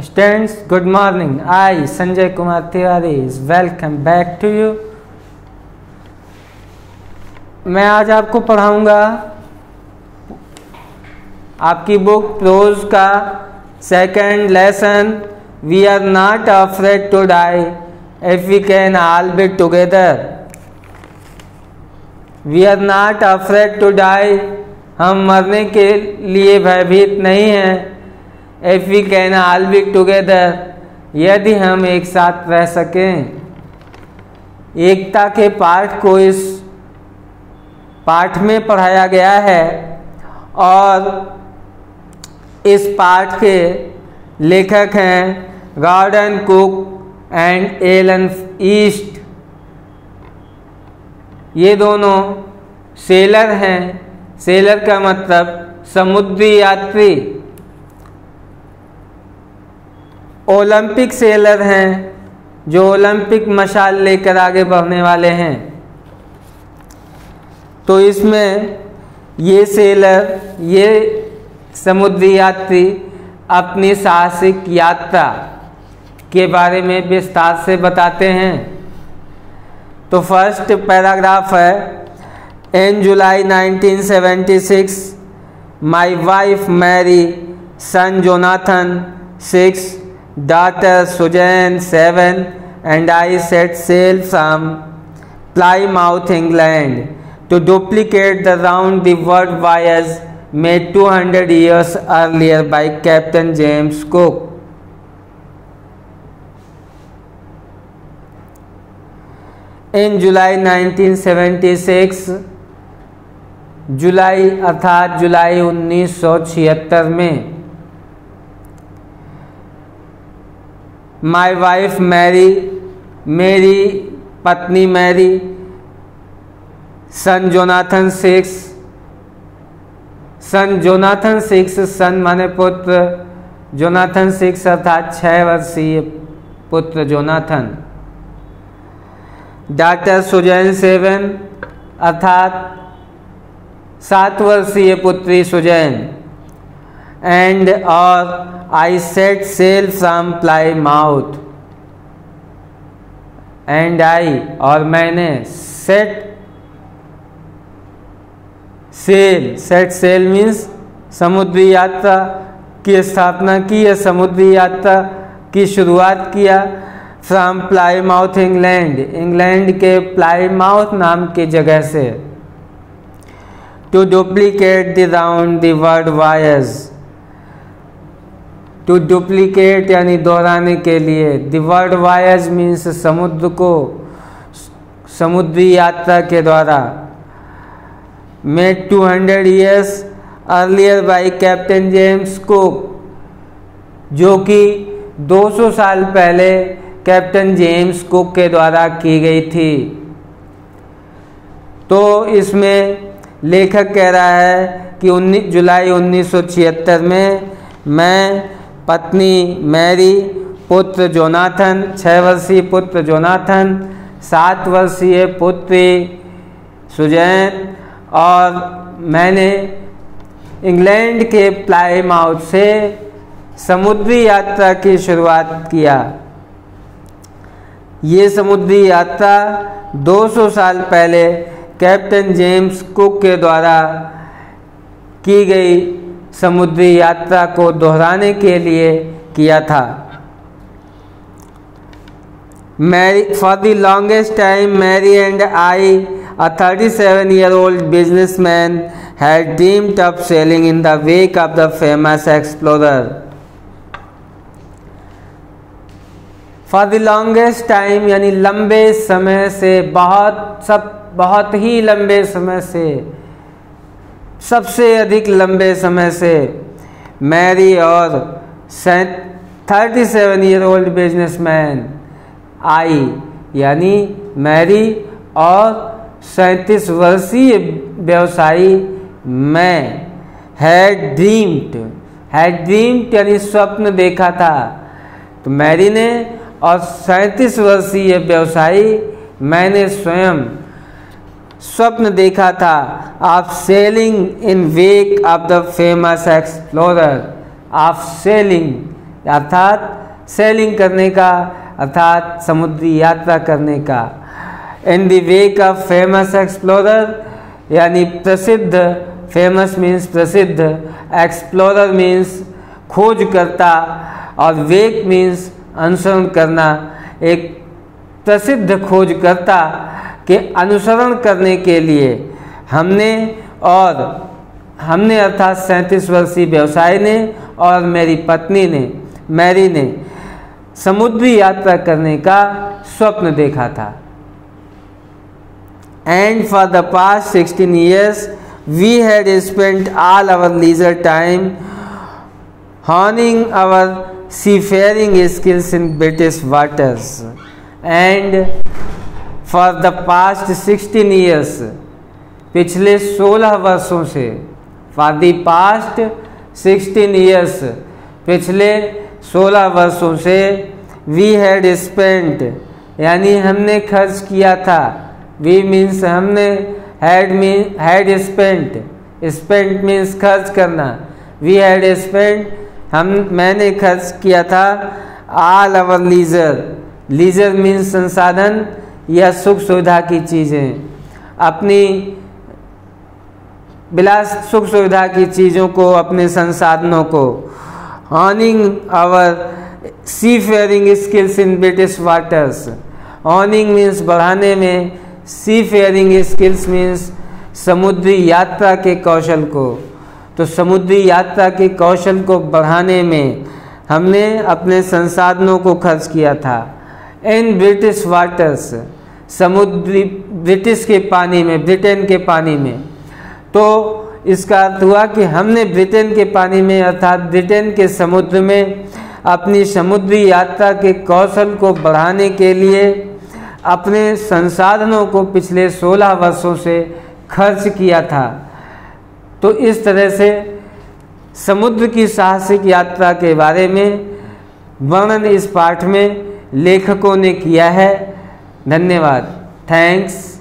Students, good morning. I, Sanjay Kumar Tiwari, is welcome back to you. मैं आज आपको पढ़ाऊंगा आपकी बुक प्रोज का second lesson, we are not afraid to die if we can all be together. We are not afraid to die, हम मरने के लिए भयभीत नहीं हैं। If we can all be together, यदि हम एक साथ रह सकें। एकता के पाठ को इस पाठ में पढ़ाया गया है और इस पाठ के लेखक हैं Gordon Cook and Alan East. ये दोनों सेलर हैं। सेलर का मतलब समुद्री यात्री। ओलंपिक सेलर हैं जो ओलंपिक मशाल लेकर आगे बढ़ने वाले हैं। तो इसमें ये सेलर, ये समुद्री यात्री अपनी साहसिक यात्रा के बारे में विस्तार से बताते हैं। तो फर्स्ट पैराग्राफ है, in July 1976 my wife Mary, son Jonathan 6, daughter Suzanne 7 and I set sail from Plymouth, England to duplicate the round the world voyage made 200 years earlier by Captain James Cook. In July 1976, जुलाई अर्थात जुलाई 1976 में माई wife Mary, मेरी पत्नी Mary, son Jonathan 6, सन Jonathan 6, सन माने पुत्र, Jonathan 6 अर्थात 6 वर्षीय पुत्र Jonathan, daughter Suzanne 7 अर्थात 7 वर्षीय पुत्री सुजैन, एंड और I set sail from Plymouth, and I और मैंने set sail means समुद्री यात्रा की स्थापना की है, समुद्री यात्रा की शुरुआत किया। फ्रॉम प्लाईमाउथ इंग्लैंड, इंग्लैंड के प्लाईमाउथ नाम की जगह से। To duplicate the round the world voyage, to duplicate यानी दोहराने के लिए। द वर्ल्ड वॉयज मीन्स समुद्र को, समुद्री यात्रा के द्वारा। Made 200 years earlier by captain James cook, जो कि 200 साल पहले कैप्टन जेम्स कुक के द्वारा की गई थी। तो इसमें लेखक कह रहा है कि जुलाई 1976 में मैं, पत्नी मैरी, पुत्र जोनाथन 6 वर्षीय पुत्र जोनाथन, 7 वर्षीय पुत्री सुजैन और मैंने इंग्लैंड के प्लाईमाउथ से समुद्री यात्रा की शुरुआत किया। ये समुद्री यात्रा 200 साल पहले कैप्टन जेम्स कुक के द्वारा की गई समुद्री यात्रा को दोहराने के लिए किया था। Mary, for the longest time Mary and I, a 37-year-old businessman, had dreamed of sailing in the wake of the famous explorer. For the longest time यानी लंबे समय से, बहुत ही लंबे समय से, सबसे अधिक लंबे समय से मैरी और 37-year-old बिजनेसमैन आई यानी मैरी और 37 वर्षीय व्यवसायी मैं, हैड ड्रीम्ड यानी स्वप्न देखा था। तो मैरी ने और 37 वर्षीय व्यवसायी मैंने स्वयं स्वप्न देखा था। Of selling in wake of the famous explorer, of selling अर्थात सेलिंग करने का, अर्थात समुद्री यात्रा करने का। In the wake of famous explorer, यानी प्रसिद्ध, फेमस मीन्स प्रसिद्ध, एक्सप्लोरर मीन्स खोजकर्ता, और वेक मीन्स अनुसरण करना। एक प्रसिद्ध खोजकर्ता के अनुसरण करने के लिए हमने अर्थात 37 वर्षीय व्यवसायी ने और मेरी पत्नी ने, मैरी ने समुद्री यात्रा करने का स्वप्न देखा था। And for the past 16 years, we had spent all our leisure time honing our seafaring skills in British waters. And for the past 16 years, पिछले 16 वर्षों से, for the past 16 years, पिछले 16 वर्षों से, we had spent, यानी हमने खर्च किया था, we means हमने, had spent, spent means खर्च करना, we had spent मैंने खर्च किया था, all our leisure means संसाधन या सुख सुविधा की चीज़ें, अपनी विलास सुख सुविधा की चीज़ों को, अपने संसाधनों को, honing our seafaring skills in British waters, honing means बढ़ाने में, seafaring skills means समुद्री यात्रा के कौशल को। तो समुद्री यात्रा के कौशल को बढ़ाने में हमने अपने संसाधनों को खर्च किया था। इन ब्रिटिश वाटर्स, समुद्री ब्रिटिश के पानी में, ब्रिटेन के पानी में। तो इसका अर्थ हुआ कि हमने ब्रिटेन के पानी में, अर्थात ब्रिटेन के समुद्र में अपनी समुद्री यात्रा के कौशल को बढ़ाने के लिए अपने संसाधनों को पिछले 16 वर्षों से खर्च किया था। तो इस तरह से समुद्र की साहसिक यात्रा के बारे में वर्णन इस पाठ में लेखकों ने किया है। धन्यवाद। थैंक्स।